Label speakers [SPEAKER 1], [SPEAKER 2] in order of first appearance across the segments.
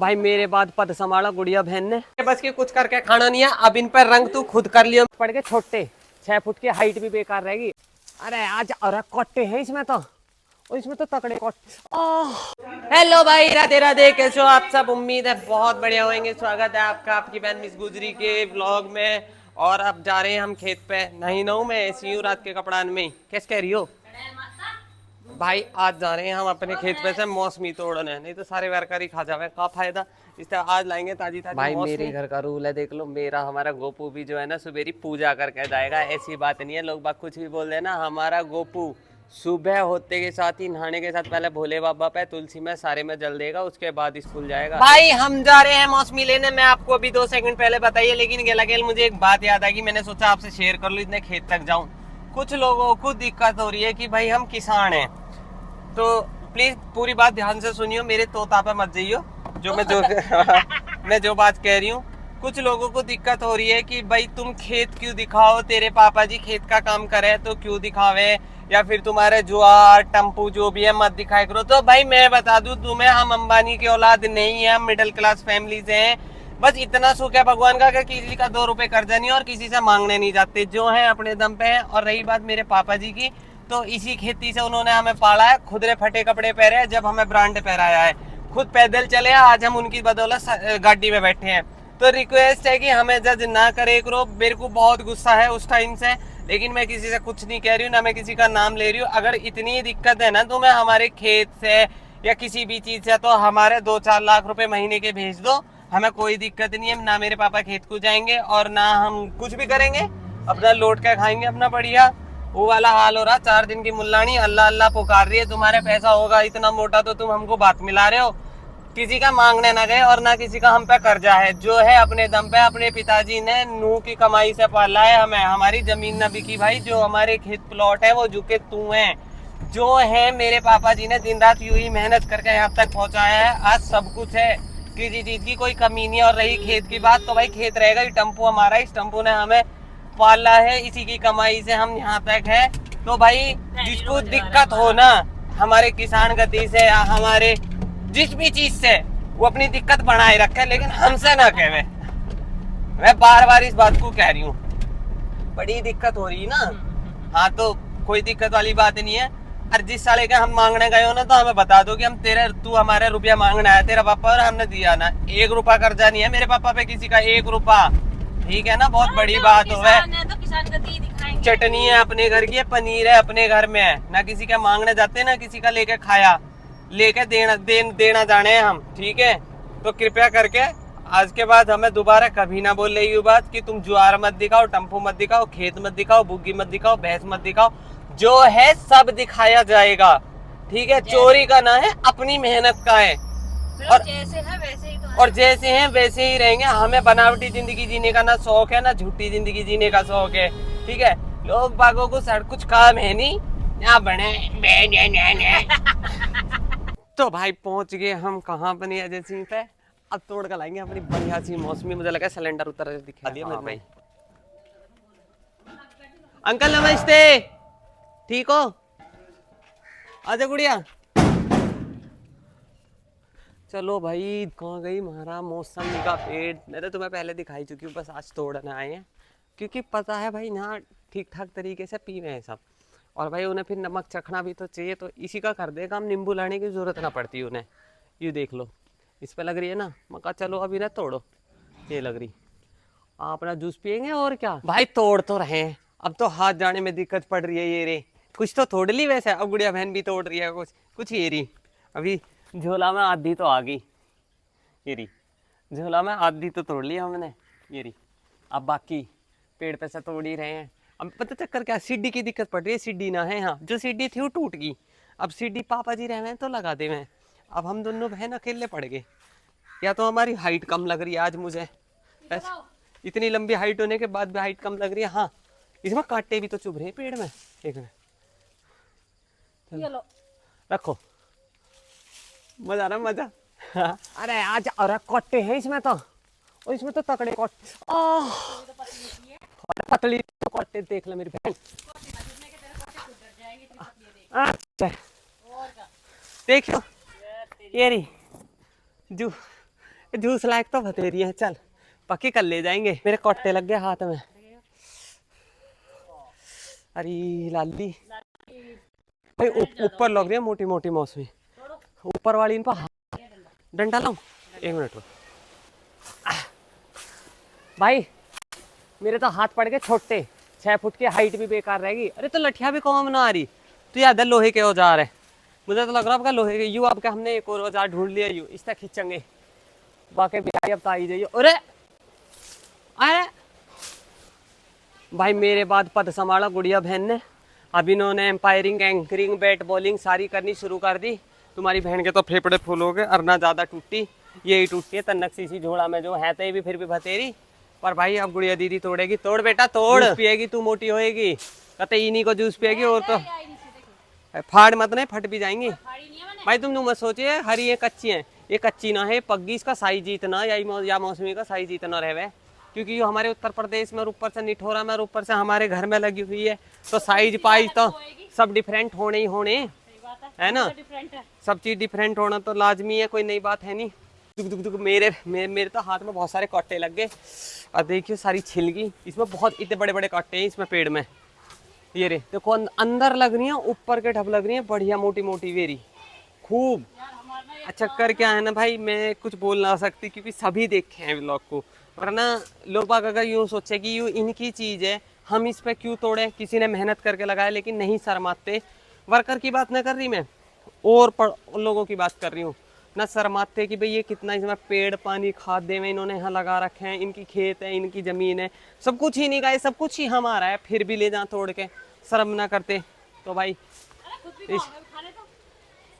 [SPEAKER 1] भाई मेरे बाद पद संभाला गुड़िया बहन ने, बस के कुछ करके खाना नहीं है। अब इन पर रंग तू खुद कर लियो। पड़ के छोटे 6 फुट की हाइट भी बेकार रहेगी। अरे आज अरे कट्टे हैं इसमें तो, और इसमें तो तकड़े हेलो भाई, राधे राधे, कैसे हो आप सब? उम्मीद है बहुत बढ़िया होंगे। स्वागत है आपका आपकी बहन मिस गुजरी के व्लॉग में। और अब जा रहे हैं हम खेत पे। नहीं ना मैं ऐसी हूँ रात के कपड़ान में। कैसे कह रही हो भाई? आज जा रहे हैं हम अपने खेत पे से मौसमी तोड़ने, नहीं तो सारे वर्कर खा जावे, का फायदा। इसलिए आज लाएंगे ताजी ताजी भाई। मेरे घर का रूल है देख लो, मेरा हमारा गोपू भी जो है ना सुबेरी पूजा करके जाएगा। ऐसी बात नहीं है, लोग बात कुछ भी बोल रहे ना। हमारा गोपू सुबह होते के साथ ही नहाने के साथ पहले भोले बाबा पे तुलसी में सारे में जल देगा, उसके बाद स्कूल जाएगा। भाई हम जा रहे हैं मौसमी लेने। मैं आपको अभी 2 सेकंड पहले बताइए, लेकिन गेला गेल मुझे एक बात याद आई, मैंने सोचा आपसे शेयर कर लूं इतने खेत तक जाऊं। कुछ लोगों को दिक्कत हो रही है कि भाई हम किसान हैं, तो प्लीज पूरी बात ध्यान से सुनियो, मेरे तोता पे मत जाइयो जो मैं जो बात कह रही हूँ। कुछ लोगों को दिक्कत हो रही है कि भाई तुम खेत क्यों दिखाओ, तेरे पापा जी खेत का काम करे तो क्यों दिखावे, या फिर तुम्हारे ज्वार टम्पू जो भी है मत दिखाया करो। तो भाई मैं बता दूं तुम्हें, हम अंबानी की औलाद नहीं है, हम मिडिल क्लास फैमिली से हैं। बस इतना सुख है भगवान का कि किसी का 2 रुपए कर्जा नहीं और किसी से मांगने नहीं जाते, जो है अपने दम पे है। और रही बात मेरे पापा जी की, तो इसी खेती से उन्होंने हमें पाला है। खुदरे फटे कपड़े पहने हैं जब हमें ब्रांड पहनाया है, खुद पैदल चले, आज हम उनकी बदौलत गाड़ी में बैठे हैं। तो रिक्वेस्ट है कि हमें जज ना करे करो। मेरे को बहुत गुस्सा है उस टाइम से, लेकिन मैं किसी से कुछ नहीं कह रही हूँ, ना मैं किसी का नाम ले रही हूँ। अगर इतनी दिक्कत है ना तुम्हें हमारे खेत से या किसी भी चीज से, तो हमारे 2-4 लाख रुपए महीने के भेज दो, हमें कोई दिक्कत नहीं है। ना मेरे पापा खेत को जाएंगे और ना हम कुछ भी करेंगे, अपना लौट के खाएंगे अपना बढ़िया। वो वाला हाल हो रहा। 4 दिन की मुल्लानी अल्लाह अल्लाह पुकार रही है, तुम्हारे पैसा होगा इतना मोटा तो तुम हमको बात मिला रहे हो। किसी का मांगने ना गए और ना किसी का हम पे कर्जा है, जो है अपने दम पे अपने पिताजी ने नूह की कमाई से पाला है हमें। हमारी जमीन न बिकी भाई, जो हमारे खेत प्लॉट है वो झुके तू है, जो है मेरे पापा जी ने दिन रात यूं ही मेहनत करके यहाँ तक पहुँचाया है। आज सब कुछ है, किसी चीज की कोई कमी नहीं। और रही खेत की बात, तो भाई खेत रहेगा, ये टम्पू हमारा, इस टम्पू ने हमें पाला है, इसी की कमाई से हम यहाँ तक है। तो भाई जिसको दिक्कत हो ना हमारे किसान गति से या हमारे जिस भी चीज से, वो अपनी दिक्कत बनाए रखे, लेकिन हमसे ना कहे। मैं बार बार इस बात को कह रही हूँ, बड़ी दिक्कत हो रही है ना। हाँ तो कोई दिक्कत वाली बात नहीं है। और जिस साले के हम मांगने गए हो ना, तो हमें बता दो कि हम तू हमारे रुपया मांगना है तेरा पापा, और हमने दिया ना। 1 रुपया कर्जा नहीं है मेरे पापा पे किसी का, 1 रुपया, ठीक है ना। बहुत बड़ी बात हो है। चटनी है अपने घर की है, पनीर है अपने घर में है, ना किसी का मांगने जाते ना किसी का लेके खाया, लेके देना जाने हम, ठीक है। तो कृपया करके आज के बाद हमें दोबारा कभी ना बोल रही बात कि तुम ज्वार मत दिखाओ, टम्पू मत दिखाओ, खेत मत दिखाओ, बुग्गी मत दिखाओ, भैंस मत दिखाओ। जो है सब दिखाया जाएगा, ठीक है। चोरी का ना है, अपनी मेहनत का है। और जैसे है वैसे ही तो, और जैसे हैं वैसे ही रहेंगे। हमें बनावटी जिंदगी जीने का ना शौक है, ना झूठी जिंदगी जीने का शौक है, ठीक है। लोग बागों को सर कुछ काम है नहीं, यहाँ बने तो भाई पहुंच गए हम कहाँ बनी एजेंसी पे। अब तोड़ कर लाएंगे अपनी बढ़िया सी मौसमी। मुझे लगा सिलेंडर उतर दिखा दिया मेरे भाई। अंकल नमस्ते, ठीक हो? आजा गुड़िया। चलो भाई, कहाँ गई हमारा मौसमी का पेड़? मैं तो तुम्हें पहले दिखाई चुकी हूँ, बस आज तोड़ने आए हैं, क्योंकि पता है भाई यहाँ ठीक ठाक तरीके से पी रहे हैं सब। और भाई उन्हें फिर नमक चखना भी तो चाहिए, तो इसी का कर देगा हम, नींबू लाने की जरूरत ना पड़ती उन्हें। ये देख लो, इस पे लग रही है ना। मका चलो अभी ना तोड़ो, ये लग रही। आप अपना जूस पियेंगे और क्या भाई। तोड़ तो रहे हैं, अब तो हाथ जाने में दिक्कत पड़ रही है। ये रे कुछ तो तोड़ ली वैसे, अब गुड़िया बहन भी तोड़ रही है कुछ कुछ। ये रही अभी झोला में आधी तो आ गई, ये रही झोला में आधी तो तोड़ लिया हमने, ये रही। अब बाकी पेड़ पे से तोड़ ही रहे हैं। अब पता चक्कर क्या, सीढ़ी की दिक्कत पड़ रही है। सीढ़ी ना है यहाँ, जो सीढ़ी थी वो टूट गई। अब सीढ़ी पापा जी रहे हैं तो लगा दे हैं। अब हम दोनों बहन अकेले पड़ गए। या तो हमारी हाइट कम लग रही है आज मुझे, इतनी लंबी हाइट होने के बाद भी हाइट कम लग रही है। हाँ इसमें कांटे भी तो चुभ रहे हैं पेड़ में। एक मिनट रखो, मजा ना मजा। अरे आज अरे कट्टे हैं इसमें तो, और इसमें तो तकड़े पतली तो कट्टे देख ले मेरी बहन। देखो ये रही जू जूस लायक तो बतेरी है, चल पक्की कल ले जाएंगे। मेरे कट्टे लग गए हाथ में। अरे लाली भाई ऊपर लग रही है मोटी मोटी मौसमी, ऊपर वाली इन पर डंडा लाऊं। 1 मिनट भाई, मेरे तो हाथ पड़ गए छोटे, 6 फुट की हाइट भी बेकार रहेगी। अरे तो लठिया भी कौन ना आ रही, तो याद है लोहे के औजार है। मुझे तो लग रहा है लोहे के यू आपका हमने एक और औजार ढूंढ लिया, यू इस तक खींचेंगे बाकी भाई। अब तो आई जाइए। अरे अरे भाई मेरे बाद पद संभाला गुड़िया बहन ने। अब इन्होंने एम्पायरिंग, एंकरिंग, बैट बॉलिंग सारी करनी शुरू कर दी। तुम्हारी बहन के तो फेफड़े फूल हो गए, अरना ज़्यादा टूटी, यही टूटती है तन्नक सी झोड़ा में जो है तो ये भी फिर भी भतेरी। पर भाई अब गुड़िया दीदी तोड़ेगी। तोड़ बेटा तोड़, पिएगी तू मोटी होएगी। कहते इन्हीं को जूस पिएगी और तो फाड़ मत नहीं, फट भी जाएंगी। भाई तुम मत सोचिए हरी ये कच्ची है, ये कच्ची ना है, पग्गी इसका साइज इतना या मौसमी का साइज इतना रहे, क्योंकि ये हमारे उत्तर प्रदेश में और ऊपर से निठोरा में और ऊपर से हमारे घर में लगी हुई है, तो साइज पाइज तो सब डिफरेंट होने ही होने, है ना। सब चीज डिफरेंट होना तो लाजमी है, कोई नई बात है नहीं। मेरे तो हाथ में बहुत सारे कांटे लग गए। और देखिए सारी छिल गई, इसमें बहुत इतने बड़े बड़े कांटे हैं इसमें पेड़ में। ये रे देखो अंदर लग रही है, ऊपर के ढप लग रही है, बढ़िया मोटी मोटी वेरी खूब। अच्छा कर क्या है ना भाई, मैं कुछ बोल ना सकती क्योंकि सभी देखे हैं व्लॉग को, वरना लोग बाग अगर यूँ सोचे कि यूँ इनकी चीज़ है हम इस पे क्यों तोड़ें, किसी ने मेहनत करके लगाया। लेकिन नहीं शर्माते, वर्कर की बात ना कर रही मैं, और लोगों की बात कर रही हूँ ना। शर्माते कि भाई ये कितना इसमें पेड़ पानी खाद दे में इन्होंने यहाँ लगा रखे हैं, इनकी खेत है, इनकी ज़मीन है, सब कुछ ही नहीं का, सब कुछ ही हमारा है, फिर भी ले जाए तोड़ के, शर्म ना करते। तो भाई इस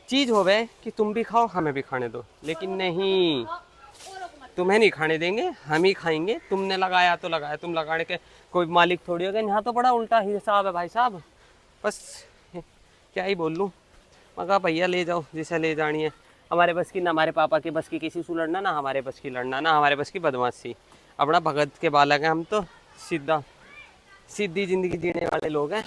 [SPEAKER 1] चीज़ हो गए कि तुम भी खाओ हमें भी खाने दो, लेकिन नहीं, तुम्हें नहीं खाने देंगे, हम ही खाएंगे। तुमने लगाया तो लगाया, तुम लगाने के कोई मालिक थोड़ी हो गए। यहाँ तो बड़ा उल्टा हिसाब है भाई साहब, बस क्या ही बोल लूँ। मगर भैया ले जाओ जिसे ले जानी है, हमारे बस की ना, हमारे पापा के बस की किसी से लड़ना, ना हमारे बस की लड़ना, ना हमारे बस की बदमाशी। अपना भगत के बालक हैं हम तो, सीधी जिंदगी जीने वाले लोग हैं।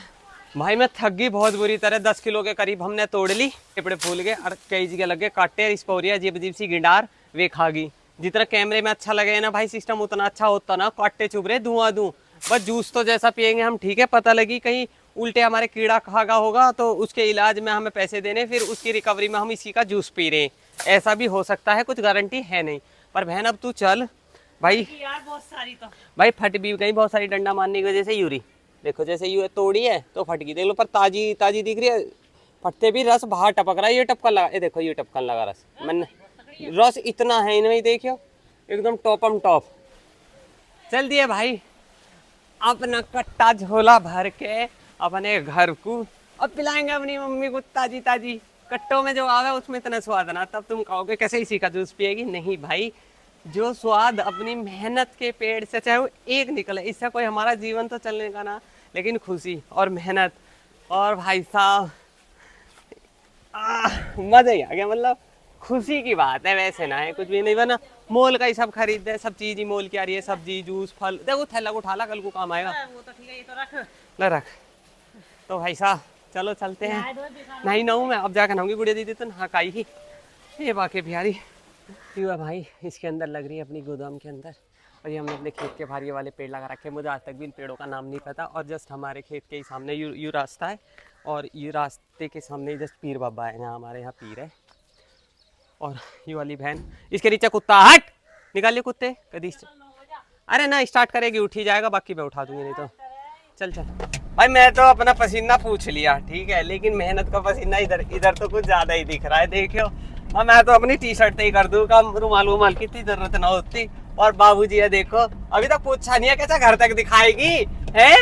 [SPEAKER 1] भाई मैं थक गई बहुत बुरी तरह, 10 किलो के करीब हमने तोड़ ली, कपड़े फूल गए और कई जगह लगे कांटे, रिस्पोरिया अजीब अजीब सी गिंडार वे खा गई। जितना कैमरे में अच्छा लगे ना भाई सिस्टम, उतना अच्छा होता ना, कांटे चुभ रहे धुआं धूं। बस जूस तो जैसा पियेंगे हम ठीक है, पता लगी कहीं उल्टे हमारे कीड़ा खागा होगा तो उसके इलाज में हमें पैसे देने, फिर उसकी रिकवरी में हम इसी का जूस पी रहे हैं, ऐसा भी हो सकता है, कुछ गारंटी है नहीं। पर बहन अब तू चल भाई
[SPEAKER 2] यार, बहुत सारी तो
[SPEAKER 1] भाई फट भी गई, बहुत सारी डंडा मारने की वजह से यूरी देखो, जैसे यू तोड़ी है तो फट गई, देख लो, पर ताजी ताजी दिख रही है, फटते भी रस बाहर टपक रहा है। ये टपकन लगा, ये देखो ये टपकन लगा रस, मैंने रस इतना है इनमें, देखियो एकदम टॉपम टॉप। चल दिए भाई अपना कट्टा झोला भर के अपने घर को, अब पिलाएंगे अपनी मम्मी को ताजी ताजी। कट्टों में जो आवे उसमें इतना स्वाद ना, तब तुम कहोगे कैसे इसी का जूस पिएगी। नहीं भाई, जो स्वाद अपनी मेहनत के पेड़ से, चाहे वो एक निकले, इससे कोई हमारा जीवन तो चलने का ना, लेकिन खुशी और मेहनत और भाई साहब मजा ही आ गया। मतलब खुशी की बात है, वैसे ना है कुछ भी नहीं बना। मोल का ही सब खरीदते, सब चीज ही मोल की आ रही है, सब्जी जूस फल। देखो थैला को उठा ला, कल को काम आएगा।
[SPEAKER 2] वो तो ठीक है, ये तो रख
[SPEAKER 1] ले रख। तो भाई साहब चलो चलते हैं। नहीं नहाऊँ मैं, अब जाकर नहाऊंगी, गुड़िया दीदी तो नहा काई ही। ये बाकी बिहारी युवा भाई इसके अंदर लग रही है अपनी गोदाम के अंदर, और ये हमने अपने खेत के बाहर ये वाले पेड़ लगा रखे हैं। मुझे आज तक भी इन पेड़ों का नाम नहीं पता, और जस्ट हमारे खेत के ही सामने यू रास्ता है, और ये रास्ते के सामने जस्ट पीर बाबा है, यहाँ हमारे यहाँ पीर है। और ये वाली बहन, इसके नीचे कुत्ता, हट निकालिए कुत्ते कदी। अरे ना स्टार्ट करेगी उठ ही जाएगा, बाकी मैं उठा दूंगी नहीं तो। चल चल भाई, मैं तो अपना पसीना पूछ लिया ठीक है, लेकिन मेहनत का पसीना इधर तो कुछ ज्यादा ही दिख रहा है। देखियो और मैं तो अपनी टी शर्ट ही कर दूँ काम, रुमाल वुमाल की इतनी जरूरत ना होती। और बाबूजी है देखो, अभी तक पूछा नहीं है कैसा घर तक दिखाएगी है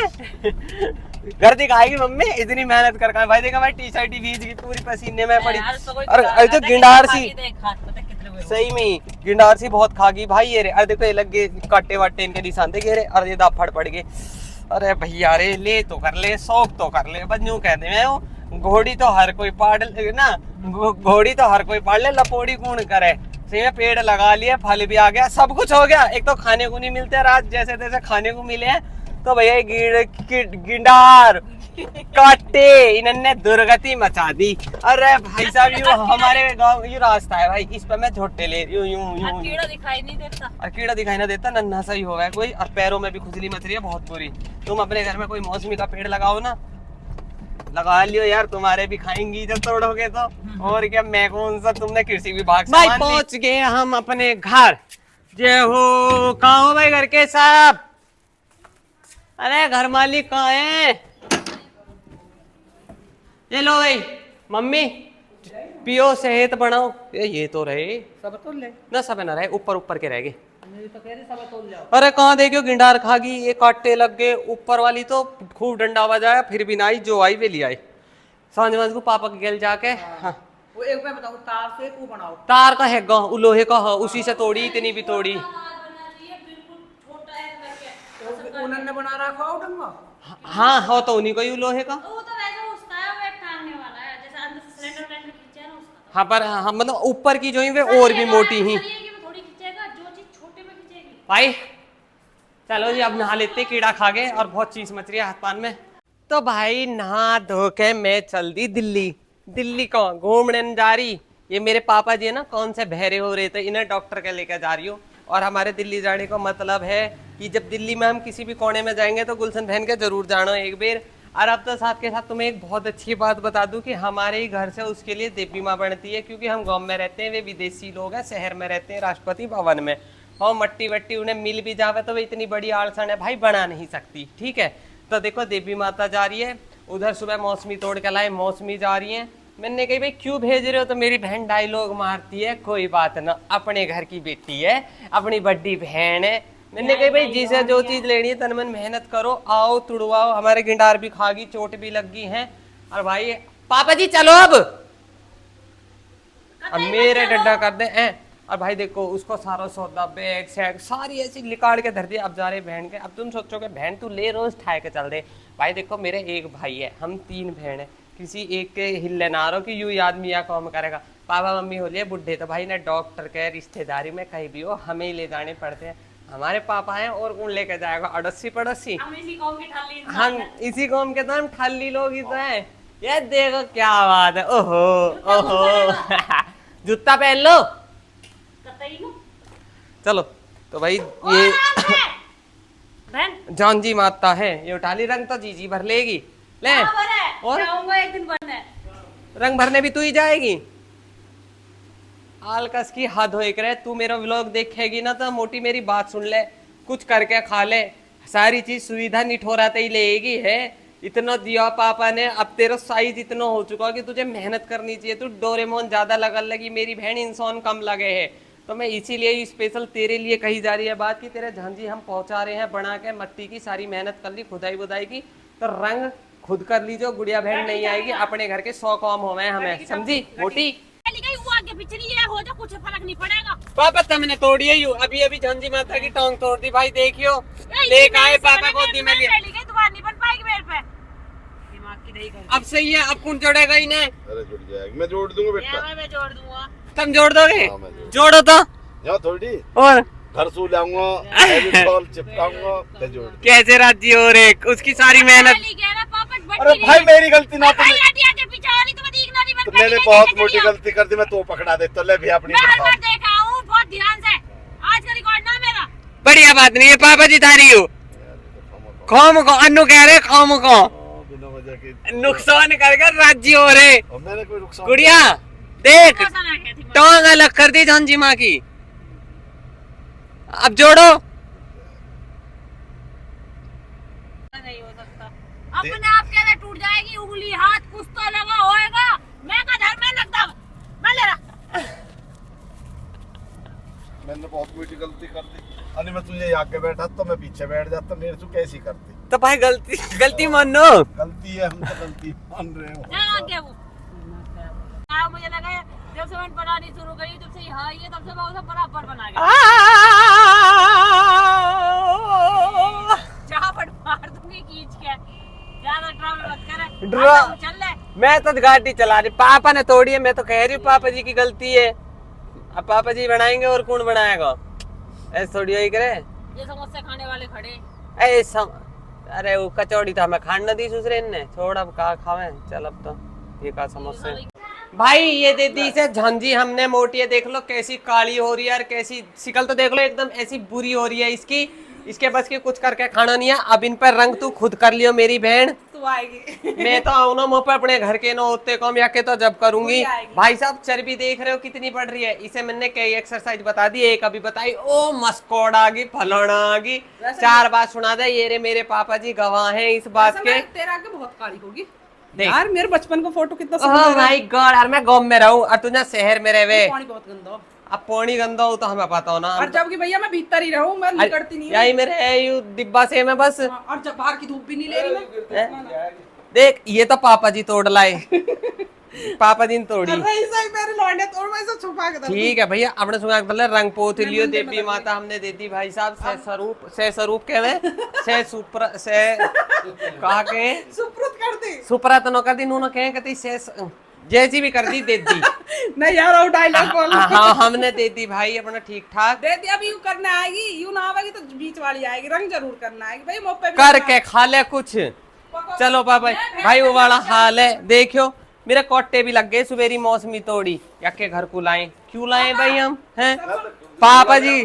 [SPEAKER 1] घर दिखाएगी मम्मी, इतनी मेहनत कर भाई। देखा भाई टी शर्ट ही भीज गई पूरी पसीने में पड़ी। और अरे तो गिंडार सी, सही में गिंडार सी बहुत खा गई भाई। ये रे अरे देखो ये लग गए काटे वाटे इनके निशान देखे रे, और ये दाफड़ पड़ गए। अरे भैया रे ले तो कर ले, शौक तो कर ले, बस यूं कहते हैं घोड़ी तो हर कोई पाड़ ले ना, घोड़ी तो हर कोई पाड़ ले, लपोड़ी कौन करे। सही में पेड़ लगा लिया, फल भी आ गया, सब कुछ हो गया। एक तो खाने को नहीं मिलते रात जैसे तैसे खाने को मिले हैं, तो भैया गिंडार काटे इन्होंने दुर्गति मचा दी। अरे भाई साहब यू हमारे गांव ये रास्ता है भाई, इस पे मैं झोटे ले यूं यूं यूं।
[SPEAKER 2] कीड़ा दिखाई नहीं देता।
[SPEAKER 1] और कीड़ा दिखाई ना देता, नन्हा सा ही हो गया कोई, और पैरों में भी खुजली मच रही है बहुत बुरी। तुम अपने घर में कोई मौसमी का पेड़ लगाओ ना, लगा लियो यार, तुम्हारे भी खाएंगी जब तोड़ोगे तो। और क्या, मैं कौन सा, तुमने कृषि विभाग भाई। पहुंच गए हम अपने घर। जय हो, कहाँ हो भाई घर के साहब? अरे घर मालिक कहाँ है? ये लो भाई, मम्मी पियो सेहत बनाओ। ये तो रहे
[SPEAKER 2] सब तोड़ ले
[SPEAKER 1] ना, सब ना रहे, ऊपर ऊपर के रह गए।
[SPEAKER 2] मेरी तो कह रही सब तोड़ जाओ।
[SPEAKER 1] अरे कहाँ देखियो गिंडार खागी, ये काटे लग गए। ऊपर वाली तो खूब डंडा बजाया, फिर भी ना आई, जो आई वे ले आई। सांझ वांझ को पापा के गेल जाके। हाँ।
[SPEAKER 2] वो एक बार बताओ, तार से को बनाओ।
[SPEAKER 1] तार का है गा, लोहे का है, उसी से तोड़ी, इतनी भी तोड़ी।
[SPEAKER 2] उन्होंने बना रखा हो डंगा।
[SPEAKER 1] हाँ हो तो उन्हीं का ही लोहे का।
[SPEAKER 3] वो तो वैसे उसका है, वो एक टांगने वाला है, जैसे अंदर से सिलेंडर वेलेंडर खींचे है ना उसका।
[SPEAKER 1] हाँ पर हाँ मतलब ऊपर की जो ही वे और भी मोटी ही।
[SPEAKER 3] सरिये की वो थोड़ी खींचेगा, जो चीज छोटे में खींचेगी।
[SPEAKER 1] भाई चलो जी, अब नहा लेते, कीड़ा खा गए और बहुत चीज मच रही है हाथ पान में। तो भाई नहा धो के मैं चल दी दिल्ली। दिल्ली कौन घूमने जा रही, ये मेरे पापा जी है ना, कौन से बहरे हो रहे थे, इन्हें डॉक्टर के लेकर जा रही हूँ। और हमारे दिल्ली जाने का मतलब है कि जब दिल्ली में हम किसी भी कोने में जाएंगे तो गुलशन बहन के जरूर जाना एक बार। और अब तो साथ के साथ तुम्हें एक बहुत अच्छी बात बता दूं कि हमारे ही घर से उसके लिए देवी माँ बनती है, क्योंकि हम गांव में रहते हैं, वे विदेशी लोग हैं, शहर में रहते हैं राष्ट्रपति भवन में। और मट्टी वट्टी उन्हें मिल भी जावे तो वे इतनी बड़ी आलसन है भाई, बना नहीं सकती। ठीक है, तो देखो देवी माता जा रही है उधर, सुबह मौसमी तोड़ के लाए, मौसमी जा रही है। मैंने कही भाई क्यों भेज रहे हो, तो मेरी बहन डायलॉग मारती है, कोई बात ना, अपने घर की बेटी है, अपनी बड़ी बहन है। मैंने कही भाई जिसे जो चीज लेनी है तन मन मेहनत करो, आओ तुड़वाओ, हमारे गिंडार भी खागी, चोट भी लग गई है। और भाई पापा जी चलो अब मेरे डंडा कर दे हैं। और भाई देखो उसको सारा सौदा बैग शैग सारी ऐसी निकाल के धर दी। अब जा रहे बहन के। अब तुम सोचोगे बहन तू ले रोज ठाए के चल दे। भाई देखो मेरे एक भाई है, हम 3 बहन है, किसी एक के हिले ना रहो कि यूं आदमी या काम करेगा। पापा मम्मी हो लिए बुढ़े तो भाई ना डॉक्टर के रिश्तेदारी में कहीं भी हो हमें ही ले जाने पड़ते हैं। हमारे पापा हैं और कौन लेके जाएगा, अड़ोसी पड़ोसी,
[SPEAKER 3] हम इसी कौम की ठाली इंसान
[SPEAKER 1] हम
[SPEAKER 3] हैं।
[SPEAKER 1] इसी कौम के तो हम ठाली लोग ही तो हैं। ये देखो क्या बात है, ओहो ओहो जूता पहन लो।
[SPEAKER 3] कतई नु।
[SPEAKER 1] चलो तो भाई
[SPEAKER 3] और
[SPEAKER 1] ये
[SPEAKER 3] आराम से। बहन
[SPEAKER 1] जानजी माता है, ये उठाली रंग तो जीजी भर लेगी। ले
[SPEAKER 3] बराबर है,
[SPEAKER 1] और
[SPEAKER 3] जाऊंगा एक दिन बनने।
[SPEAKER 1] रंग भरने भी तू ही जाएगी। आलकस की हद हो एक रहे, तू मेरा व्लॉग देखेगी ना तो मोटी मेरी बात सुन ले, कुछ करके खा ले, सारी चीज सुविधा निठोराते ही लेगी है। इतना दिया पापा ने, अब तेरा साइज इतना हो चुका कि तुझे मेहनत करनी चाहिए, तू डोरेमोन ज्यादा लगन लगी, मेरी बहन इंसान कम लगे है। तो मैं इसीलिए स्पेशल तेरे लिए कही जा रही है बात कि तेरे झांझी हम पहुंचा रहे हैं बना के, मट्टी की सारी मेहनत कर ली, खुदाई बुदाई की, तो रंग खुद कर लीजिए, गुड़िया बहन नहीं आएगी, अपने घर के 100 काम हो गए हमें, समझी मोटी।
[SPEAKER 3] वो आगे पीछे नहीं है, हो जा, कुछ फर्क नहीं पड़ेगा।
[SPEAKER 1] पापा तुमने तोड़ी है, अभी अभी झांझी माता की टांग तोड़ दी भाई, देखियो
[SPEAKER 3] ये
[SPEAKER 1] लेके आए
[SPEAKER 3] मेरे
[SPEAKER 1] पापा
[SPEAKER 3] से
[SPEAKER 1] गोदी में लिया।
[SPEAKER 3] पहली गई, दोबारा नहीं बन पाएगी मेरे पे।
[SPEAKER 2] दिमाग की दही कर।
[SPEAKER 1] अब सही है, अब कौन जोड़ेगा इन्हें?
[SPEAKER 4] अरे जुड़ जाएगा, मैं जोड़ दूंगा बेटा।
[SPEAKER 3] मैं जोड़ दूंगा।
[SPEAKER 1] तुम जोड़ दोगे?
[SPEAKER 4] हाँ, मैं
[SPEAKER 1] जोड़ो तो।
[SPEAKER 4] यहाँ थोड़ी
[SPEAKER 1] और
[SPEAKER 4] घर सो लाऊंगा, बॉल चिपकाऊंगा, मैं जोड़ दूंगा।
[SPEAKER 1] कैसे राजी हो रे, उसकी सारी मेहनत।
[SPEAKER 3] पहली कह रहा पापा बड़ी
[SPEAKER 4] अरे भाई मेरी गलती ना,
[SPEAKER 3] भाई हटिया के पीछे वाली तुम्हें दिखना नहीं,
[SPEAKER 4] तो मैंने बहुत मोटी गलती कर दी, मैं तो पकड़ा दे तो ले भी अपनी
[SPEAKER 3] मैं हर
[SPEAKER 4] बताओ।
[SPEAKER 3] बार देखा हूँ बहुत ध्यान से। आज का रिकॉर्ड ना मेरा।
[SPEAKER 1] बढ़िया बात नहीं है, पापा जी थारी हो कौम को, अन्नू कह रहे कौम को
[SPEAKER 4] बिना वजह के
[SPEAKER 1] नुकसान कर कर राजी हो रहे।
[SPEAKER 4] और मैंने कोई नुकसान
[SPEAKER 1] गुड़िया देख,
[SPEAKER 3] ऐसा ना कहती मैं।
[SPEAKER 1] टांग अलग कर दी झांझी माँ की, अब जोड़ो।
[SPEAKER 3] नहीं हो सकता, अपने आप कैसे टूट जाएगी उंगली, हाथ कुछ तो लगा होएगा। मैं का घर में लगता, मैं ले रहा।
[SPEAKER 4] मैंने बहुत बड़ी गलती कर दी। अरे मैं तुझे आगे बैठा तो मैं पीछे बैठ जाता, मेरे से कैसी करती।
[SPEAKER 1] तो भाई गलती मानो।
[SPEAKER 4] गलती है, हम तो गलती मान रहे हो।
[SPEAKER 3] क्या आगे वो? हाँ, मुझे लगा है, जब से मैंने बनानी शुरू करी, जब से यहाँ आई है, तब से मैं उसे बराबर बना गया। जहाँ पर मार दूंगी खींच के, ज्यादा ड्रामा मत कर।
[SPEAKER 1] ड्रा-
[SPEAKER 3] चल ले।
[SPEAKER 1] मैं तो गाड़ी चला रही, पापा ने तोड़ी है, मैं तो कह रही हूँ पापा जी की गलती है। अब पापा जी बनाएंगे और कौन बनाएगा, ऐसे थोड़ी ही करे।
[SPEAKER 3] ये समोसे खाने वाले खड़े।
[SPEAKER 1] ऐसा अरे वो कचौड़ी तो हमें खान न दी दूसरे ने, छोड़ अब कहा खावे, चल अब तो ये का समस्या। भाई ये दे दी से झंझी हमने मोटी है, देख लो कैसी काली हो रही है और कैसी शिकल तो देख लो एकदम ऐसी बुरी हो रही है इसकी, इसके बस की कुछ करके खाना नहीं है। अब इन पर रंग तू खुद कर लियो मेरी बहन,
[SPEAKER 2] तू आएगी।
[SPEAKER 1] मैं तो आऊ ना मुँह पे अपने घर के ना होते कम या के तो जब करूंगी। भाई साहब चर्बी देख रहे हो कितनी बढ़ रही है, इसे मैंने कई एक्सरसाइज बता दी, एक अभी बताई, ओ मस्कोड़ आ गई, फलाना आ गई, 4 बात सुना दे। ये रे मेरे पापा जी गवाह हैं इस बात के।
[SPEAKER 2] तेरा आगे बहुत काली होगी
[SPEAKER 1] देख।
[SPEAKER 2] यार, मेरे बचपन का फोटो कितना
[SPEAKER 1] ओह माय गॉड यार, मैं गांव में रहूं और तू ना शहर में रहवे।
[SPEAKER 2] पानी बहुत गंदा हो।
[SPEAKER 1] अब पानी गंदा हो तो हमें पता हो ना।
[SPEAKER 2] और जबकि भैया मैं भीतर ही रहूं, मैं निकलती नहीं
[SPEAKER 1] यही मेरे यू डिब्बा से मैं बस।
[SPEAKER 2] और जब बाहर की धूप भी नहीं ले रही मैं।
[SPEAKER 1] देख ये तो पापा जी तोड़ लाए, पापा जी ने तोड़ी।
[SPEAKER 2] मेरे लौंडे तोड़, मैं इसे छुपा के
[SPEAKER 1] ठीक है भैया, अपने सुना मतलब रंग पोत लियो, देवी माता हमने दे दी भाई साहब। से स्वरूप कहवे, से सुप्र से कहा के
[SPEAKER 2] सुप्रत कर दी,
[SPEAKER 1] सुपरा तो न कर दी, नूनो कहे कहती से जैसी भी कर दी दे दी।
[SPEAKER 2] नहीं यार वो डायलॉग बोल।
[SPEAKER 1] हाँ हमने दे दी भाई अपना ठीक ठाक।
[SPEAKER 2] दे दी, अभी यूं करना आएगी, यूं ना आएगी तो बीच वाली आएगी, रंग जरूर करना आएगी भाई, मुंह पे भी
[SPEAKER 1] करके खा ले कुछ। चलो पापा भाई वो वाला हाल है, देखियो मेरे कोट्टे भी लग गए, सुबेरी मौसमी तोड़ी या के घर को लाए, क्यों लाए भाई हम हैं? पापा जी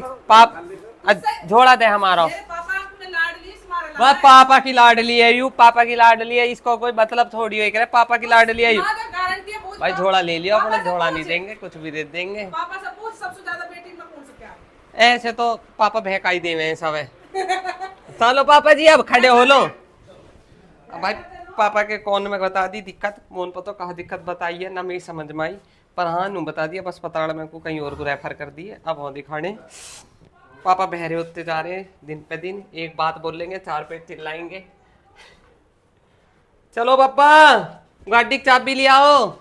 [SPEAKER 1] झोला दे हमारा,
[SPEAKER 2] मेरे पापा ने लाडली तुम्हारे
[SPEAKER 1] वह पापा की लाडली है, यू पापा की लाडली है, इसको कोई मतलब थोड़ी है करे पापा की लाडली है यू।
[SPEAKER 2] गारंटी है पूछ
[SPEAKER 1] भाई झोला ले लियो अपना, झोला नहीं देंगे कुछ भी दे देंगे।
[SPEAKER 2] पापा से पूछ, सबसे ज्यादा बेटी में कौन से प्यार है?
[SPEAKER 1] ऐसे तो पापा बहकाई देवे सब है। चलो पापा जी अब खड़े हो लो। अब भाई पापा के कौन में बता दी दिक्कत, मोन पर तो कहा दिक्कत बताई है ना मेरी समझ में आई, पर हाँ नू बता दिया बस, पताड़ में को कहीं और को रेफर कर दिए। अब हो दिखाने पापा बहरे होते जा रहे हैं दिन पे दिन, एक बात बोलेंगे 4 पेट चिल्लाएंगे। चलो पापा गाड़ी की चाबी ले आओ।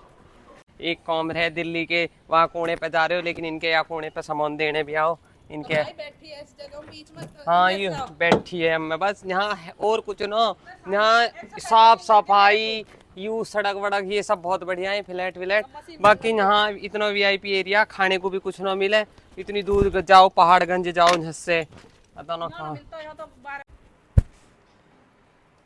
[SPEAKER 1] एक कॉम है दिल्ली के, वहाँ कोने पे जा रहे हो, लेकिन इनके यहाँ कोने पे सामान देने भी आओ इनके।
[SPEAKER 2] बैठी है इस जगह बीच में।
[SPEAKER 1] हाँ ये बैठी है मैं बस यहाँ और कुछ ना, यहाँ साफ सफाई यू सड़क वड़क ये सब बहुत बढ़िया है, फ्लैट विलैट। बाकी यहाँ इतना वीआईपी एरिया, खाने को भी कुछ ना मिले, इतनी दूर जाओ पहाड़गंज जाओ झस्से पता ना कहाँ।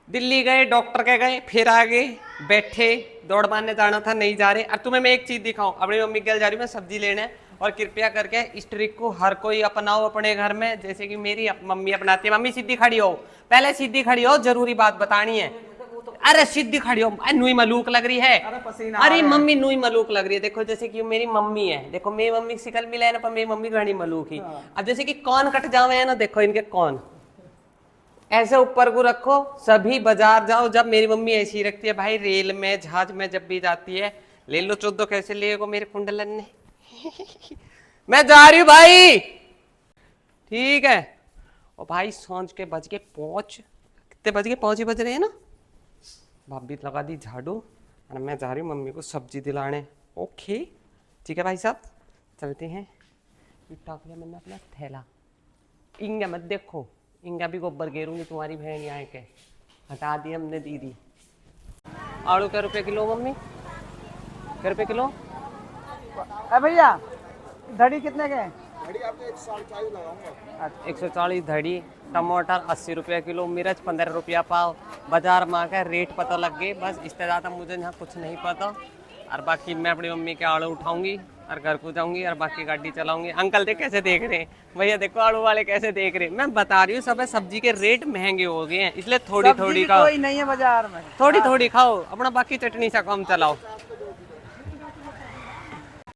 [SPEAKER 1] दिल्ली गए डॉक्टर के गए, फिर आ गए बैठे, दौड़ मारने जाना था नहीं जा रहे। अब तुम्हें मैं एक चीज दिखाऊं, अपनी मम्मी के जा रही हूँ मैं सब्जी लेने, और कृपया करके इस ट्रिक को हर कोई अपनाओ अपने घर में, जैसे कि मेरी मम्मी अपनाती है। मम्मी सीधी खड़ी हो, पहले सीधी खड़ी हो, जरूरी बात बतानी है। अरे सीधी खड़ी हो, नुई मलूक लग रही है, अरे मम्मी नुई मलूक लग रही है। देखो जैसे कि मेरी मम्मी है, देखो मेरी मम्मी शिकल मिला है ना, पर मेरी मम्मी घनी मलूक ही। अब जैसे कि कौन कट जावे है ना, देखो इनके कौन ऐसे ऊपर को रखो। सभी बाजार जाओ, जब मेरी मम्मी ऐसी रखती है भाई, रेल में जहाज में जब भी जाती है, ले लो 14 कैसे लिए को मेरे कुंडलन ने। मैं जा रही हूँ भाई, ठीक है। और भाई सांझ के बज के 5, कितने बज गए, 5 ही बज रहे हैं ना। भाभी लगा दी झाड़ू और मैं जा रही हूँ मम्मी को सब्जी दिलाने। ओके ठीक है भाई साहब चलते हैं। टाक लिया मैंने अपना थैला, इंगा मत देखो, इंगा भी गोबर गेरूंगी तुम्हारी बहन यहाँ के, हटा दी हमने दीदी। आलू क्या रुपये किलो मम्मी, क्या रुपये किलो?
[SPEAKER 2] भैया धड़ी कितने के?
[SPEAKER 1] 140 धड़ी। टमाटर 80 रुपये किलो, मिर्च 15 रुपया पाव। बाजार में आकर रेट पता लग गए, बस इससे ज़्यादा मुझे यहाँ कुछ नहीं पता। और बाकी मैं अपनी मम्मी के आलू उठाऊंगी और घर को जाऊंगी और बाकी गाड़ी चलाऊंगी। अंकल देख कैसे देख रहे हैं, भैया देखो आलू वाले कैसे देख रहे हैं। मैं बता रही हूँ सब सब्जी के रेट महंगे हो गए हैं, इसलिए थोड़ी थोड़ी खाओ,
[SPEAKER 2] कोई नहीं है बाजार में,
[SPEAKER 1] थोड़ी थोड़ी खाओ अपना, बाकी चटनी सा कम चलाओ।